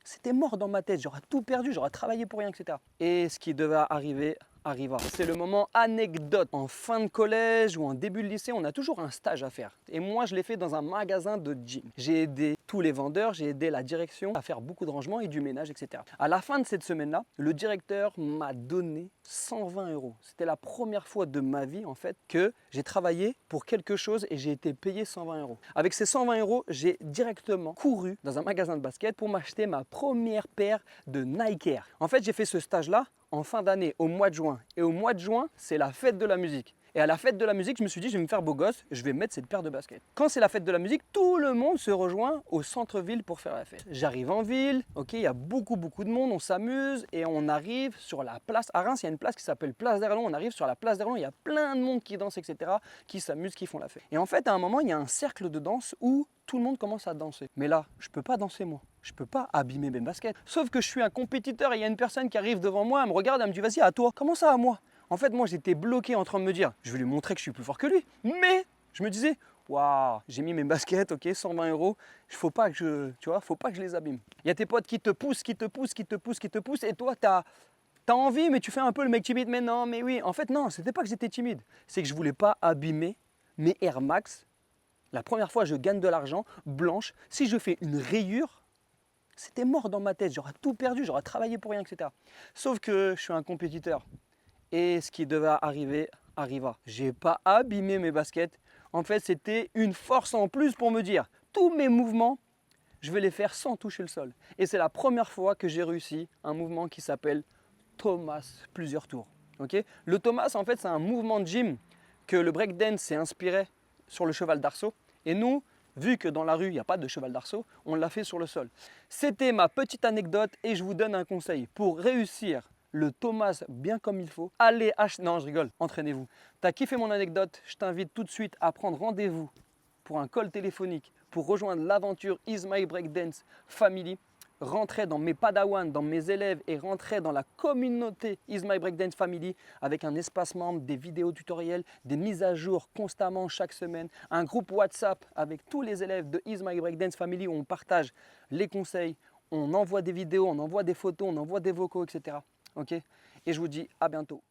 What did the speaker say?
c'était mort dans ma tête, j'aurais tout perdu, j'aurais travaillé pour rien, etc. Et ce qui devait arriver arriva. C'est le moment anecdote. En fin de collège ou en début de lycée, on a toujours un stage à faire. Et moi, je l'ai fait dans un magasin de gym. J'ai aidé tous les vendeurs, j'ai aidé la direction à faire beaucoup de rangements et du ménage, etc. À la fin de cette semaine-là, le directeur m'a donné 120 euros. C'était la première fois de ma vie, en fait, que j'ai travaillé pour quelque chose et j'ai été payé 120 euros. Avec ces 120 euros, j'ai directement couru dans un magasin de basket pour m'acheter ma première paire de Nike Air. En fait, j'ai fait ce stage-là en fin d'année, au mois de juin. Et au mois de juin, c'est la fête de la musique. Et à la fête de la musique, je me suis dit, je vais me faire beau gosse, je vais mettre cette paire de baskets. Quand c'est la fête de la musique, tout le monde se rejoint au centre-ville pour faire la fête. J'arrive en ville, ok, il y a beaucoup de monde, on s'amuse et on arrive sur la place. À Reims, il y a une place qui s'appelle Place d'Erlon. On arrive sur la place d'Erlon, il y a plein de monde qui danse, etc., qui s'amuse, qui font la fête. Et en fait, à un moment, il y a un cercle de danse où tout le monde commence à danser. Mais là, je peux pas danser moi. Je peux pas abîmer mes baskets. Sauf que je suis un compétiteur et il y a une personne qui arrive devant moi, elle me regarde, elle me dit vas-y à toi. Comment ça à moi? En fait, moi j'étais bloqué en train de me dire je vais lui montrer que je suis plus fort que lui. Mais je me disais waouh, j'ai mis mes baskets, ok, 120 euros. Faut pas que faut pas que je les abîme. Il y a tes potes qui te poussent, qui te poussent, qui te poussent, qui te poussent, et toi t'as envie, mais tu fais un peu le mec timide. Mais non, mais oui. En fait, non, c'était pas que j'étais timide. C'est que je voulais pas abîmer mes Air Max. La première fois, je gagne de l'argent blanche. Si je fais une rayure, c'était mort dans ma tête, j'aurais tout perdu, j'aurais travaillé pour rien, etc. Sauf que je suis un compétiteur et ce qui devait arriver arriva. J'ai pas abîmé mes baskets. En fait, c'était une force en plus pour me dire tous mes mouvements, je vais les faire sans toucher le sol. Et c'est la première fois que j'ai réussi un mouvement qui s'appelle Thomas plusieurs tours. Okay, le Thomas, en fait, c'est un mouvement de gym que le breakdance s'est inspiré sur le cheval d'arceau. Et nous, vu que dans la rue, il n'y a pas de cheval d'arceau, on l'a fait sur le sol. C'était ma petite anecdote et je vous donne un conseil. Pour réussir le Thomas bien comme il faut, allez acheter... Non, je rigole, entraînez-vous. T'as kiffé mon anecdote? Je t'invite tout de suite à prendre rendez-vous pour un call téléphonique pour rejoindre l'aventure Is My Breakdance Family. Rentrer dans mes padawans, dans mes élèves et rentrer dans la communauté Is My Breakdance Family avec un espace membre, des vidéos tutoriels, des mises à jour constamment chaque semaine, un groupe WhatsApp avec tous les élèves de Is My Breakdance Family où on partage les conseils, on envoie des vidéos, on envoie des photos, on envoie des vocaux, etc. Ok. Et je vous dis à bientôt.